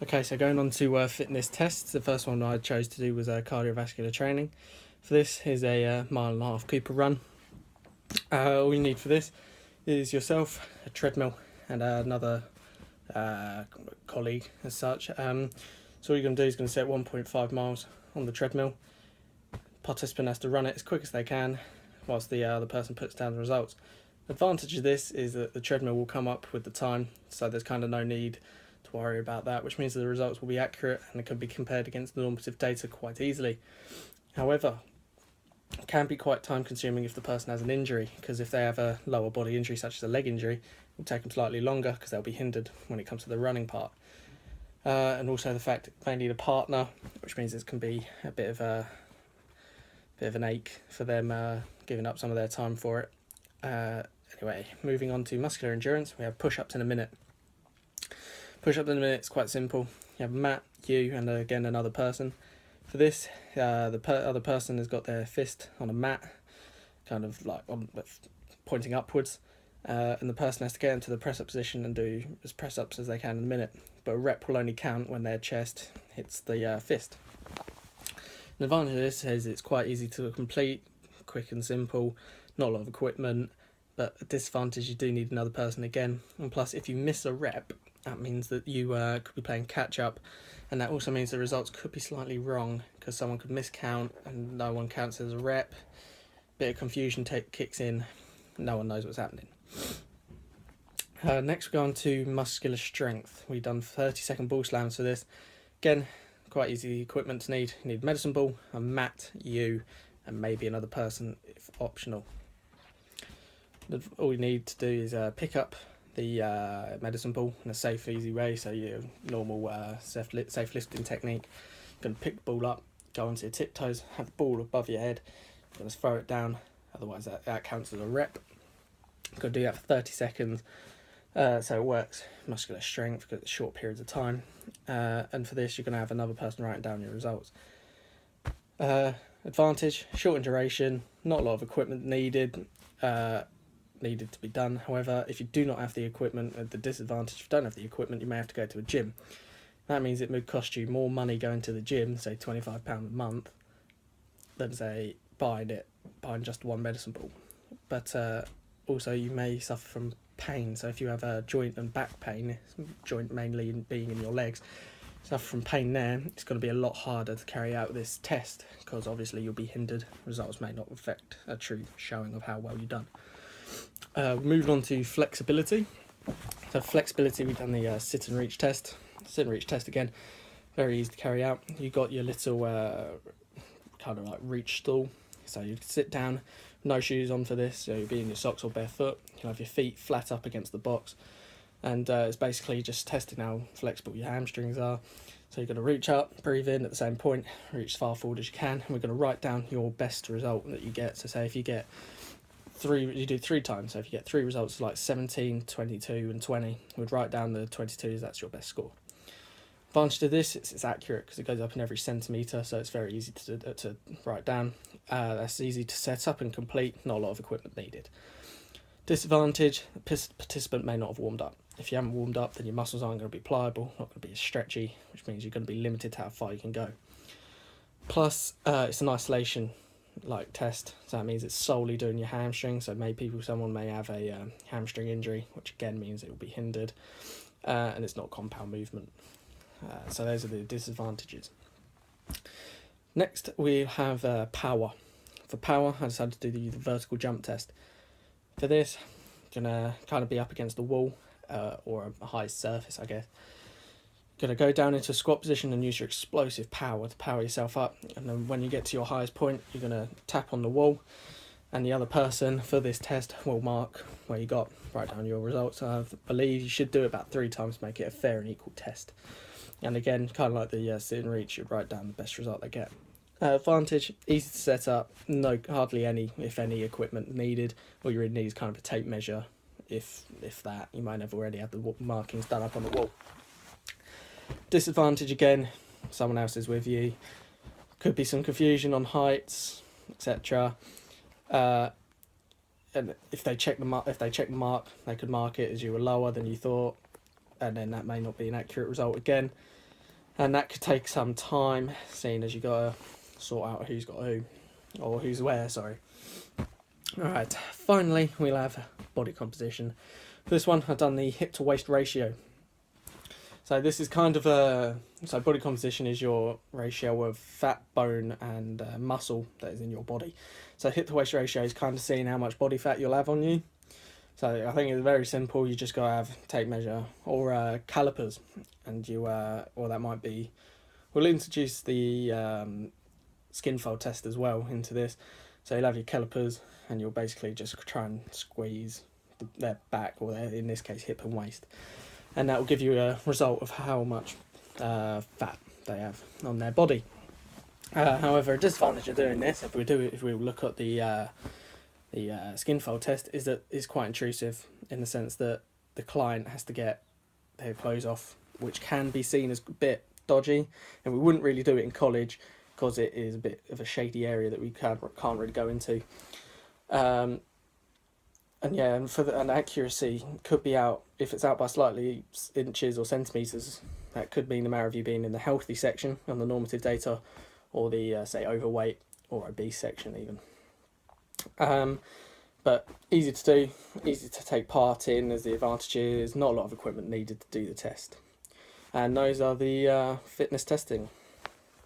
Okay, so going on to fitness tests, the first one I chose to do was cardiovascular training. For this is a mile and a half Cooper run. All you need for this is yourself, a treadmill, and another colleague as such. So all you're going to do is going to set 1.5 miles on the treadmill. Participant has to run it as quick as they can whilst the other person puts down the results. The advantage of this is that the treadmill will come up with the time, so there's kind of no need to worry about that, which means that the results will be accurate and it can be compared against the normative data quite easily. However, it can be quite time consuming if the person has an injury, because if they have a lower body injury such as a leg injury, it will take them slightly longer because they'll be hindered when it comes to the running part. And also the fact they need a partner, which means it can be a bit of an ache for them giving up some of their time for it. Anyway, moving on to muscular endurance, we have push-ups in a minute. Push-ups in a minute is quite simple. You have a mat, you, and again another person. For this, the other person has got their fist on a mat, kind of like pointing upwards, and the person has to get into the press-up position and do as press-ups as they can in a minute. But a rep will only count when their chest hits the fist. An advantage of this is it's quite easy to complete, quick and simple, not a lot of equipment, but a disadvantage, you do need another person again. And plus, if you miss a rep, that means that you could be playing catch up, and that also means the results could be slightly wrong because someone could miscount and no one counts as a rep. Bit of confusion kicks in, no one knows what's happening. Next, we go on to muscular strength. We've done 30-second ball slams for this. Again, quite easy equipment to need. You need a medicine ball, a mat, you, and maybe another person if optional. All you need to do is pick up the medicine ball in a safe, easy way. So your normal safe lifting technique. You're going to pick the ball up, go onto your tiptoes, have the ball above your head. You're going to throw it down, otherwise that counts as a rep. You're going to do that for 30 seconds. So it works muscular strength because it's short periods of time. And for this, you're going to have another person writing down your results. Advantage, short in duration, not a lot of equipment needed to be done. However, if you do not have the equipment, the disadvantage, if you don't have the equipment, you may have to go to a gym. That means it would cost you more money going to the gym, say £25 a month, than say buying just one medicine ball. But also you may suffer from pain. So if you have a joint and back pain, joint mainly being in your legs, suffer from pain there, it's going to be a lot harder to carry out this test because obviously you'll be hindered. Results may not affect a true showing of how well you've done. Moving on to flexibility. So flexibility, we've done the sit and reach test. Sit and reach test again, very easy to carry out. You got your little kind of like reach stool. So you sit down, no shoes on for this. So you'll be in your socks or barefoot. You'll have your feet flat up against the box, and it's basically just testing how flexible your hamstrings are. So you're going to reach up, breathe in at the same point, reach as far forward as you can, and we're going to write down your best result that you get. So say if you get you do 3 times. So if you get 3 results like 17, 22 and 20, we'd write down the 22s, that's your best score. Advantage to this, it's accurate because it goes up in every centimetre, so it's very easy to write down. That's easy to set up and complete, not a lot of equipment needed. Disadvantage, the participant may not have warmed up. If you haven't warmed up, then your muscles aren't going to be pliable, not going to be as stretchy, which means you're going to be limited to how far you can go. Plus, it's an isolation test, so that means it's solely doing your hamstring. So someone may have a hamstring injury, which again means it will be hindered, and it's not compound movement. So those are the disadvantages. Next, we have power. For power, I decided to do the vertical jump test. For this, I'm gonna kind of be up against the wall or a high surface, I guess. Gonna go down into a squat position and use your explosive power to power yourself up. And then when you get to your highest point, you're gonna tap on the wall, and the other person for this test will mark where you got. Write down your results. I believe you should do it about 3 times to make it a fair and equal test. And again, kind of like the sit and reach, you'd write down the best result they get. Advantage, easy to set up, hardly any, if any, equipment needed. All you really need is kind of a tape measure, if that. You might have already had the markings done up on the wall. Disadvantage, again, someone else is with you. Could be some confusion on heights, etc. And if they check the mark, they could mark it as you were lower than you thought, and then that may not be an accurate result again. and that could take some time, seeing as you got to sort out who's got who, or who's where, sorry. Alright, finally we'll have body composition. For this one I've done the hip to waist ratio. So this is kind of so body composition is your ratio of fat, bone and muscle that is in your body. So hip to waist ratio is kind of seeing how much body fat you'll have on you. So I think it's very simple. You just gotta have tape measure or calipers, and you or that might be. We'll introduce the skin fold test as well into this. So you'll have your calipers, and you'll basically just try and squeeze their back, or their, in this case, hip and waist, and that will give you a result of how much fat they have on their body. However, a disadvantage of doing this, if we look at the skin fold test, is that it's quite intrusive in the sense that the client has to get their clothes off, which can be seen as a bit dodgy, and we wouldn't really do it in college because it is a bit of a shady area that we can't really go into. And yeah, and accuracy could be out, if it's out by slightly inches or centimetres, that could mean the matter of you being in the healthy section on the normative data, or the say overweight or obese section even. But easy to do, easy to take part in, as the advantages, not a lot of equipment needed to do the test. And those are the fitness testing.